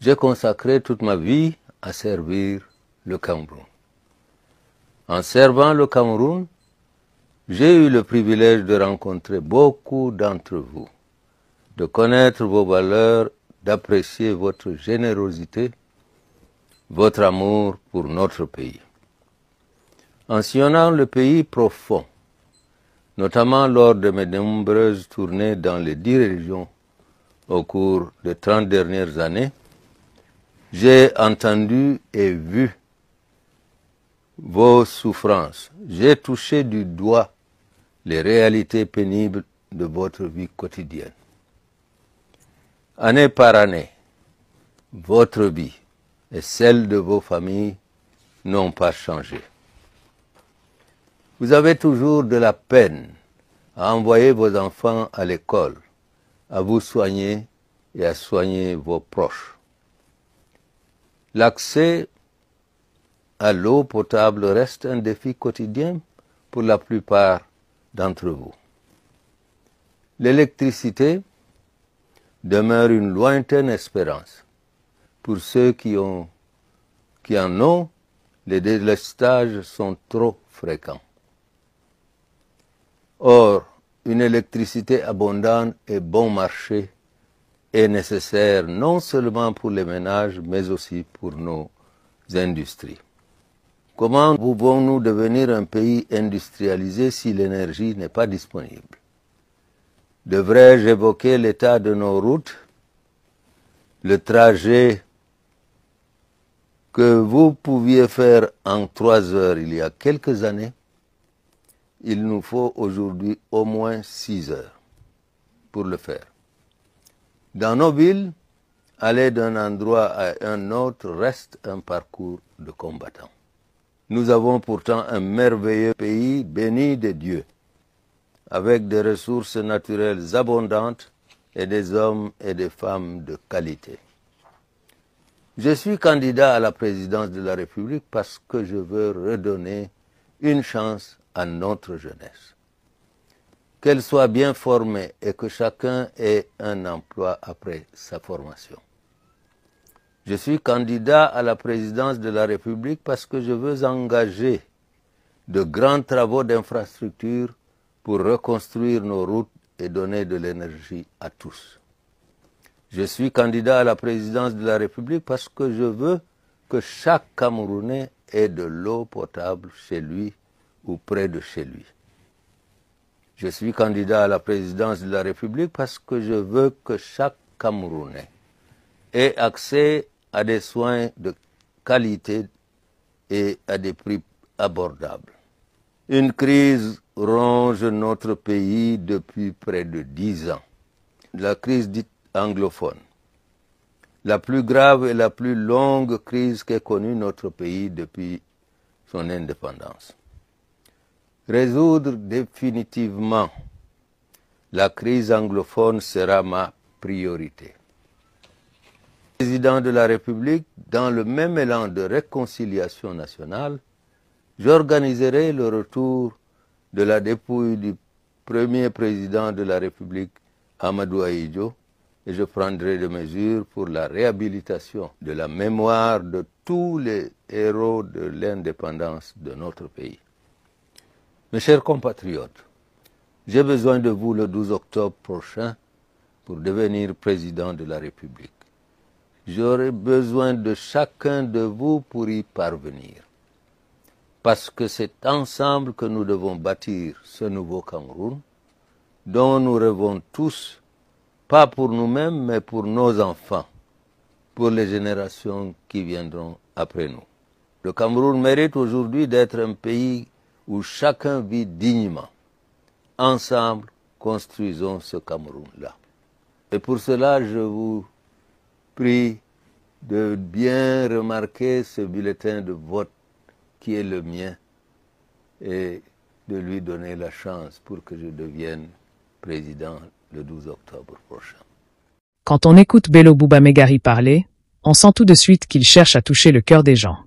J'ai consacré toute ma vie à servir le Cameroun. En servant le Cameroun, j'ai eu le privilège de rencontrer beaucoup d'entre vous, de connaître vos valeurs, d'apprécier votre générosité, votre amour pour notre pays. En sillonnant le pays profond, notamment lors de mes nombreuses tournées dans les 10 régions au cours des 30 dernières années, j'ai entendu et vu vos souffrances. J'ai touché du doigt les réalités pénibles de votre vie quotidienne. Année par année, votre vie et celle de vos familles n'ont pas changé. Vous avez toujours de la peine à envoyer vos enfants à l'école, à vous soigner et à soigner vos proches. L'accès à l'eau potable reste un défi quotidien pour la plupart d'entre vous. L'électricité demeure une lointaine espérance. Pour ceux qui en ont, les délestages sont trop fréquents. Or, une électricité abondante et bon marché est nécessaire non seulement pour les ménages, mais aussi pour nos industries. Comment pouvons-nous devenir un pays industrialisé si l'énergie n'est pas disponible? Devrais-je évoquer l'état de nos routes? Le trajet que vous pouviez faire en 3 heures il y a quelques années, il nous faut aujourd'hui au moins 6 heures pour le faire. Dans nos villes, aller d'un endroit à un autre reste un parcours de combattant. Nous avons pourtant un merveilleux pays béni de Dieu, avec des ressources naturelles abondantes et des hommes et des femmes de qualité. Je suis candidat à la présidence de la République parce que je veux redonner une chance à notre jeunesse. Qu'elle soit bien formée et que chacun ait un emploi après sa formation. Je suis candidat à la présidence de la République parce que je veux engager de grands travaux d'infrastructure pour reconstruire nos routes et donner de l'énergie à tous. Je suis candidat à la présidence de la République parce que je veux que chaque Camerounais ait de l'eau potable chez lui ou près de chez lui. Je suis candidat à la présidence de la République parce que je veux que chaque Camerounais ait accès à des soins de qualité et à des prix abordables. Une crise ronge notre pays depuis près de 10 ans. La crise dite anglophone. La plus grave et la plus longue crise qu'ait connue notre pays depuis son indépendance. Résoudre définitivement la crise anglophone sera ma priorité. Président de la République, dans le même élan de réconciliation nationale, j'organiserai le retour de la dépouille du premier président de la République, Amadou Ahidjo, et je prendrai des mesures pour la réhabilitation de la mémoire de tous les héros de l'indépendance de notre pays. Mes chers compatriotes, j'ai besoin de vous le 12 octobre prochain pour devenir président de la République. J'aurai besoin de chacun de vous pour y parvenir. Parce que c'est ensemble que nous devons bâtir ce nouveau Cameroun, dont nous rêvons tous, pas pour nous-mêmes, mais pour nos enfants, pour les générations qui viendront après nous. Le Cameroun mérite aujourd'hui d'être un pays où chacun vit dignement. Ensemble, construisons ce Cameroun-là. Et pour cela, je vous prie de bien remarquer ce bulletin de vote qui est le mien et de lui donner la chance pour que je devienne président le 12 octobre prochain. Quand on écoute Bello Bouba Megari parler, on sent tout de suite qu'il cherche à toucher le cœur des gens.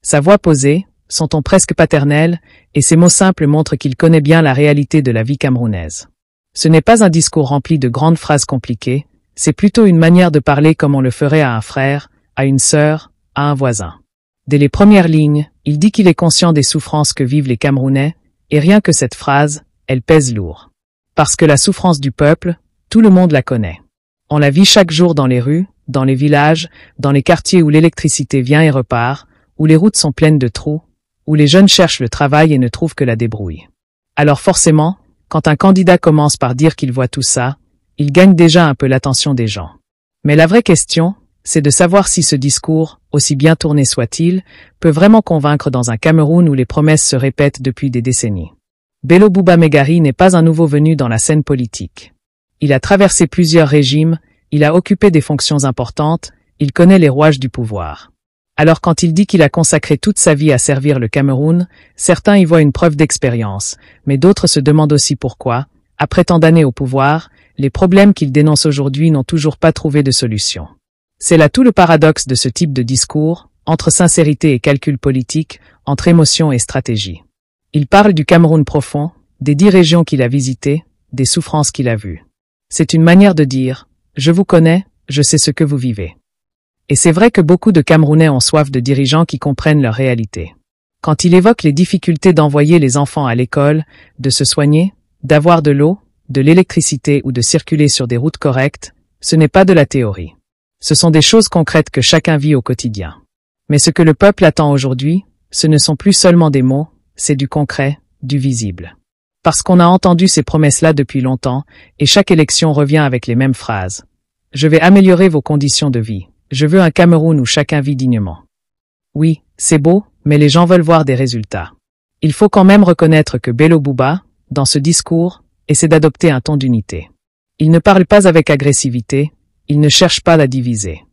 Sa voix posée, son ton presque paternel, et ses mots simples montrent qu'il connaît bien la réalité de la vie camerounaise. Ce n'est pas un discours rempli de grandes phrases compliquées, c'est plutôt une manière de parler comme on le ferait à un frère, à une sœur, à un voisin. Dès les premières lignes, il dit qu'il est conscient des souffrances que vivent les Camerounais, et rien que cette phrase, elle pèse lourd. Parce que la souffrance du peuple, tout le monde la connaît. On la vit chaque jour dans les rues, dans les villages, dans les quartiers où l'électricité vient et repart, où les routes sont pleines de trous, où les jeunes cherchent le travail et ne trouvent que la débrouille. Alors forcément, quand un candidat commence par dire qu'il voit tout ça, il gagne déjà un peu l'attention des gens. Mais la vraie question, c'est de savoir si ce discours, aussi bien tourné soit-il, peut vraiment convaincre dans un Cameroun où les promesses se répètent depuis des décennies. Bello Bouba Megari n'est pas un nouveau venu dans la scène politique. Il a traversé plusieurs régimes, il a occupé des fonctions importantes, il connaît les rouages du pouvoir. Alors quand il dit qu'il a consacré toute sa vie à servir le Cameroun, certains y voient une preuve d'expérience, mais d'autres se demandent aussi pourquoi, après tant d'années au pouvoir, les problèmes qu'il dénonce aujourd'hui n'ont toujours pas trouvé de solution. C'est là tout le paradoxe de ce type de discours, entre sincérité et calcul politique, entre émotion et stratégie. Il parle du Cameroun profond, des 10 régions qu'il a visitées, des souffrances qu'il a vues. C'est une manière de dire « Je vous connais, je sais ce que vous vivez ». Et c'est vrai que beaucoup de Camerounais ont soif de dirigeants qui comprennent leur réalité. Quand il évoque les difficultés d'envoyer les enfants à l'école, de se soigner, d'avoir de l'eau, de l'électricité ou de circuler sur des routes correctes, ce n'est pas de la théorie. Ce sont des choses concrètes que chacun vit au quotidien. Mais ce que le peuple attend aujourd'hui, ce ne sont plus seulement des mots, c'est du concret, du visible. Parce qu'on a entendu ces promesses-là depuis longtemps, et chaque élection revient avec les mêmes phrases. Je vais améliorer vos conditions de vie. Je veux un Cameroun où chacun vit dignement. Oui, c'est beau, mais les gens veulent voir des résultats. Il faut quand même reconnaître que Bello Bouba, dans ce discours, essaie d'adopter un ton d'unité. Il ne parle pas avec agressivité, il ne cherche pas à la diviser.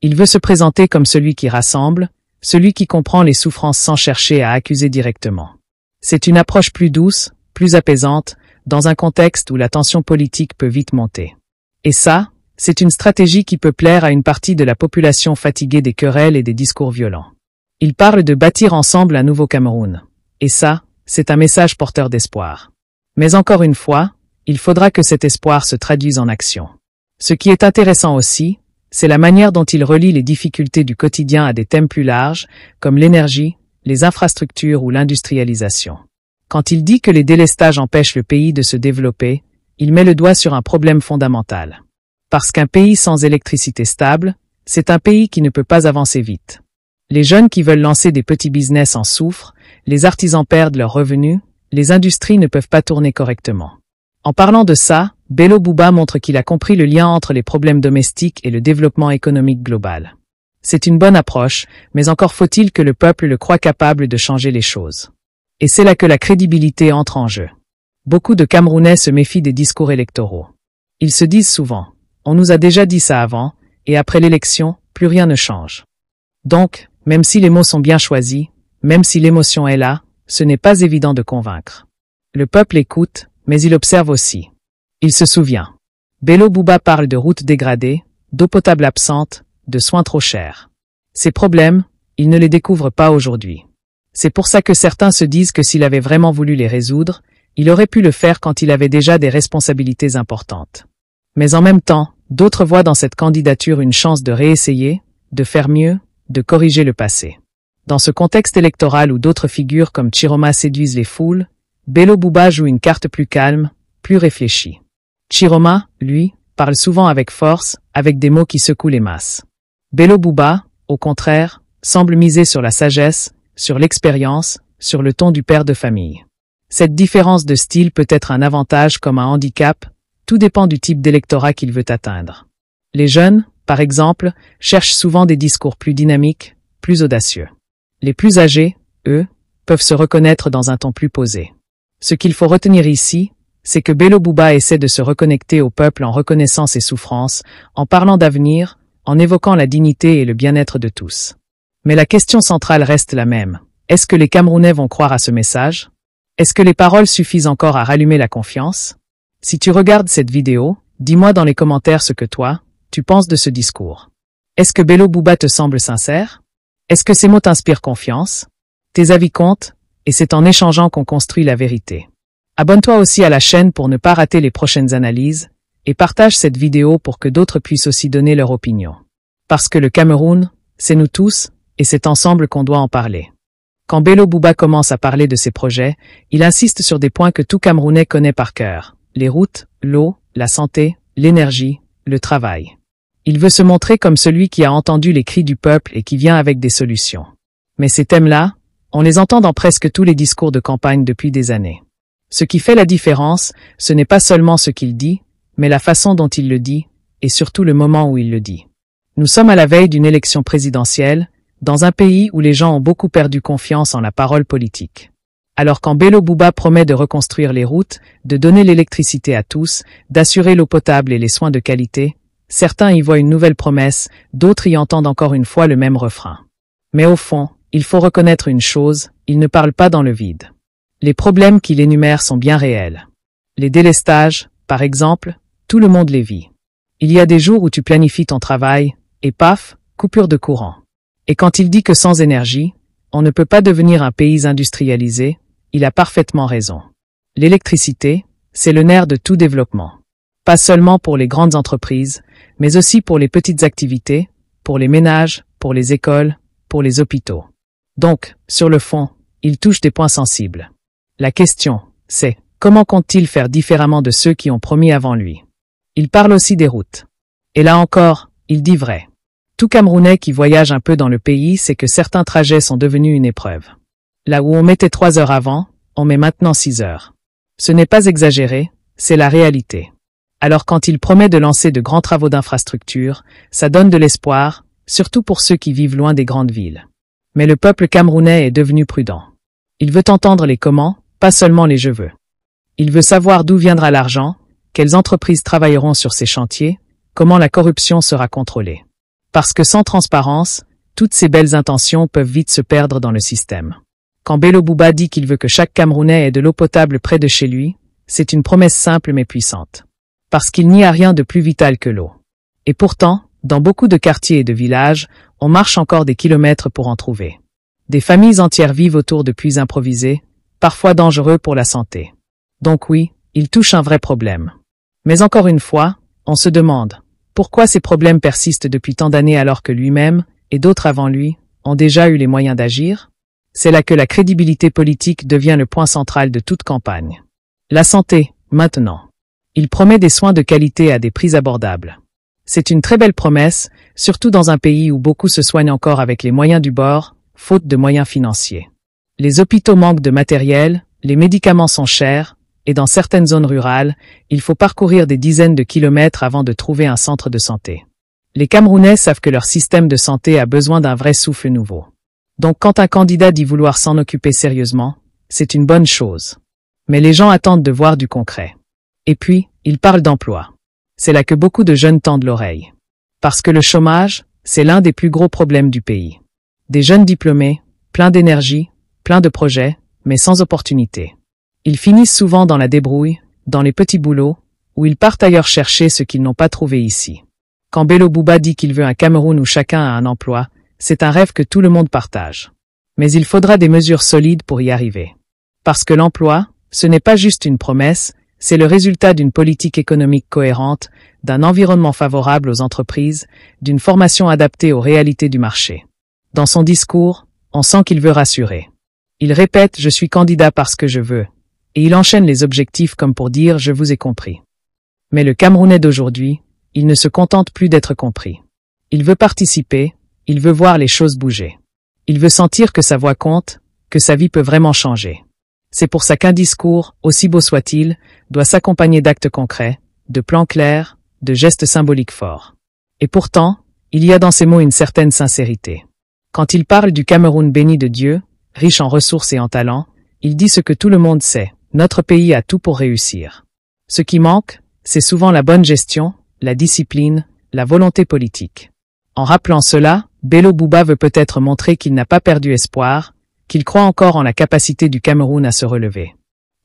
Il veut se présenter comme celui qui rassemble, celui qui comprend les souffrances sans chercher à accuser directement. C'est une approche plus douce, plus apaisante, dans un contexte où la tension politique peut vite monter. Et ça, c'est une stratégie qui peut plaire à une partie de la population fatiguée des querelles et des discours violents. Il parle de bâtir ensemble un nouveau Cameroun. Et ça, c'est un message porteur d'espoir. Mais encore une fois, il faudra que cet espoir se traduise en action. Ce qui est intéressant aussi, c'est la manière dont il relie les difficultés du quotidien à des thèmes plus larges, comme l'énergie, les infrastructures ou l'industrialisation. Quand il dit que les délestages empêchent le pays de se développer, il met le doigt sur un problème fondamental. Parce qu'un pays sans électricité stable, c'est un pays qui ne peut pas avancer vite. Les jeunes qui veulent lancer des petits business en souffrent, les artisans perdent leurs revenus, les industries ne peuvent pas tourner correctement. En parlant de ça, Bello Bouba montre qu'il a compris le lien entre les problèmes domestiques et le développement économique global. C'est une bonne approche, mais encore faut-il que le peuple le croie capable de changer les choses. Et c'est là que la crédibilité entre en jeu. Beaucoup de Camerounais se méfient des discours électoraux. Ils se disent souvent « On nous a déjà dit ça avant, et après l'élection, plus rien ne change ». Donc, même si les mots sont bien choisis, même si l'émotion est là, ce n'est pas évident de convaincre. Le peuple écoute, mais il observe aussi. Il se souvient. Bello Bouba parle de routes dégradées, d'eau potable absente, de soins trop chers. Ces problèmes, il ne les découvre pas aujourd'hui. C'est pour ça que certains se disent que s'il avait vraiment voulu les résoudre, il aurait pu le faire quand il avait déjà des responsabilités importantes. Mais en même temps, d'autres voient dans cette candidature une chance de réessayer, de faire mieux, de corriger le passé. Dans ce contexte électoral où d'autres figures comme Chiroma séduisent les foules, Bello Bouba joue une carte plus calme, plus réfléchie. Chiroma, lui, parle souvent avec force, avec des mots qui secouent les masses. Bello Bouba, au contraire, semble miser sur la sagesse, sur l'expérience, sur le ton du père de famille. Cette différence de style peut être un avantage comme un handicap, tout dépend du type d'électorat qu'il veut atteindre. Les jeunes, par exemple, cherchent souvent des discours plus dynamiques, plus audacieux. Les plus âgés, eux, peuvent se reconnaître dans un ton plus posé. Ce qu'il faut retenir ici, c'est que Bello Bouba essaie de se reconnecter au peuple en reconnaissant ses souffrances, en parlant d'avenir, en évoquant la dignité et le bien-être de tous. Mais la question centrale reste la même. Est-ce que les Camerounais vont croire à ce message? Est-ce que les paroles suffisent encore à rallumer la confiance? Si tu regardes cette vidéo, dis-moi dans les commentaires ce que toi, tu penses de ce discours. Est-ce que Bello Bouba te semble sincère? Est-ce que ces mots t'inspirent confiance? Tes avis comptent, et c'est en échangeant qu'on construit la vérité. Abonne-toi aussi à la chaîne pour ne pas rater les prochaines analyses, et partage cette vidéo pour que d'autres puissent aussi donner leur opinion. Parce que le Cameroun, C'est nous tous, et c'est ensemble qu'on doit en parler. Quand Bello Bouba commence à parler de ses projets, il insiste sur des points que tout Camerounais connaît par cœur. Les routes, l'eau, la santé, l'énergie, le travail. Il veut se montrer comme celui qui a entendu les cris du peuple et qui vient avec des solutions. Mais ces thèmes-là, on les entend dans presque tous les discours de campagne depuis des années. Ce qui fait la différence, ce n'est pas seulement ce qu'il dit, mais la façon dont il le dit, et surtout le moment où il le dit. Nous sommes à la veille d'une élection présidentielle, dans un pays où les gens ont beaucoup perdu confiance en la parole politique. Alors quand Bello Bouba promet de reconstruire les routes, de donner l'électricité à tous, d'assurer l'eau potable et les soins de qualité, certains y voient une nouvelle promesse, d'autres y entendent encore une fois le même refrain. Mais au fond, il faut reconnaître une chose, il ne parle pas dans le vide. Les problèmes qu'il énumère sont bien réels. Les délestages, par exemple, tout le monde les vit. Il y a des jours où tu planifies ton travail, et paf, coupure de courant. Et quand il dit que sans énergie, on ne peut pas devenir un pays industrialisé, il a parfaitement raison. L'électricité, c'est le nerf de tout développement. Pas seulement pour les grandes entreprises, mais aussi pour les petites activités, pour les ménages, pour les écoles, pour les hôpitaux. Donc, sur le fond, il touche des points sensibles. La question, c'est, comment compte-t-il faire différemment de ceux qui ont promis avant lui? Il parle aussi des routes. Et là encore, il dit vrai. Tout Camerounais qui voyage un peu dans le pays sait que certains trajets sont devenus une épreuve. Là où on mettait 3 heures avant, on met maintenant 6 heures. Ce n'est pas exagéré, c'est la réalité. Alors quand il promet de lancer de grands travaux d'infrastructure, ça donne de l'espoir, surtout pour ceux qui vivent loin des grandes villes. Mais le peuple camerounais est devenu prudent. Il veut entendre les comment, pas seulement les je veux. Il veut savoir d'où viendra l'argent, quelles entreprises travailleront sur ces chantiers, comment la corruption sera contrôlée. Parce que sans transparence, toutes ces belles intentions peuvent vite se perdre dans le système. Quand Bello Bouba dit qu'il veut que chaque Camerounais ait de l'eau potable près de chez lui, c'est une promesse simple mais puissante. Parce qu'il n'y a rien de plus vital que l'eau. Et pourtant, dans beaucoup de quartiers et de villages, on marche encore des kilomètres pour en trouver. Des familles entières vivent autour de puits improvisés, parfois dangereux pour la santé. Donc oui, il touche un vrai problème. Mais encore une fois, on se demande, pourquoi ces problèmes persistent depuis tant d'années alors que lui-même, et d'autres avant lui, ont déjà eu les moyens d'agir? C'est là que la crédibilité politique devient le point central de toute campagne. La santé, maintenant. Il promet des soins de qualité à des prix abordables. C'est une très belle promesse, surtout dans un pays où beaucoup se soignent encore avec les moyens du bord, faute de moyens financiers. Les hôpitaux manquent de matériel, les médicaments sont chers, et dans certaines zones rurales, il faut parcourir des dizaines de kilomètres avant de trouver un centre de santé. Les Camerounais savent que leur système de santé a besoin d'un vrai souffle nouveau. Donc quand un candidat dit vouloir s'en occuper sérieusement, c'est une bonne chose. Mais les gens attendent de voir du concret. Et puis, il parle d'emploi. C'est là que beaucoup de jeunes tendent l'oreille. Parce que le chômage, c'est l'un des plus gros problèmes du pays. Des jeunes diplômés, pleins d'énergie, pleins de projets, mais sans opportunité. Ils finissent souvent dans la débrouille, dans les petits boulots, où ils partent ailleurs chercher ce qu'ils n'ont pas trouvé ici. Quand Bello Bouba dit qu'il veut un Cameroun où chacun a un emploi, c'est un rêve que tout le monde partage. Mais il faudra des mesures solides pour y arriver. Parce que l'emploi, ce n'est pas juste une promesse, c'est le résultat d'une politique économique cohérente, d'un environnement favorable aux entreprises, d'une formation adaptée aux réalités du marché. Dans son discours, on sent qu'il veut rassurer. Il répète « Je suis candidat parce que je veux », et il enchaîne les objectifs comme pour dire « Je vous ai compris ». Mais le Camerounais d'aujourd'hui, il ne se contente plus d'être compris. Il veut participer, il veut voir les choses bouger. Il veut sentir que sa voix compte, que sa vie peut vraiment changer. C'est pour ça qu'un discours, aussi beau soit-il, doit s'accompagner d'actes concrets, de plans clairs, de gestes symboliques forts. Et pourtant, il y a dans ces mots une certaine sincérité. Quand il parle du Cameroun béni de Dieu, riche en ressources et en talents, il dit ce que tout le monde sait, notre pays a tout pour réussir. Ce qui manque, c'est souvent la bonne gestion, la discipline, la volonté politique. En rappelant cela, Bello Bouba veut peut-être montrer qu'il n'a pas perdu espoir, qu'il croit encore en la capacité du Cameroun à se relever.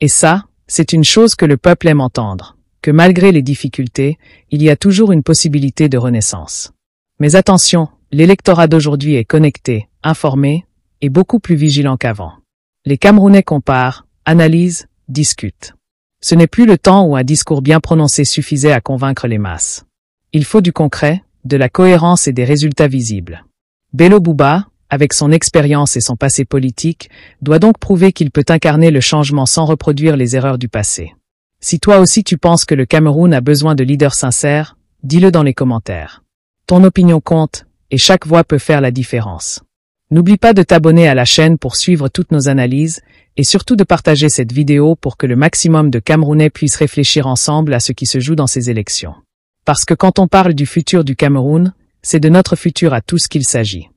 Et ça, c'est une chose que le peuple aime entendre, que malgré les difficultés, il y a toujours une possibilité de renaissance. Mais attention, l'électorat d'aujourd'hui est connecté, informé, et beaucoup plus vigilant qu'avant. Les Camerounais comparent, analysent, discutent. Ce n'est plus le temps où un discours bien prononcé suffisait à convaincre les masses. Il faut du concret, de la cohérence et des résultats visibles. Bello Bouba, avec son expérience et son passé politique, doit donc prouver qu'il peut incarner le changement sans reproduire les erreurs du passé. Si toi aussi tu penses que le Cameroun a besoin de leaders sincères, dis-le dans les commentaires. Ton opinion compte, et chaque voix peut faire la différence. N'oublie pas de t'abonner à la chaîne pour suivre toutes nos analyses, et surtout de partager cette vidéo pour que le maximum de Camerounais puissent réfléchir ensemble à ce qui se joue dans ces élections. Parce que quand on parle du futur du Cameroun, c'est de notre futur à tous qu'il s'agit.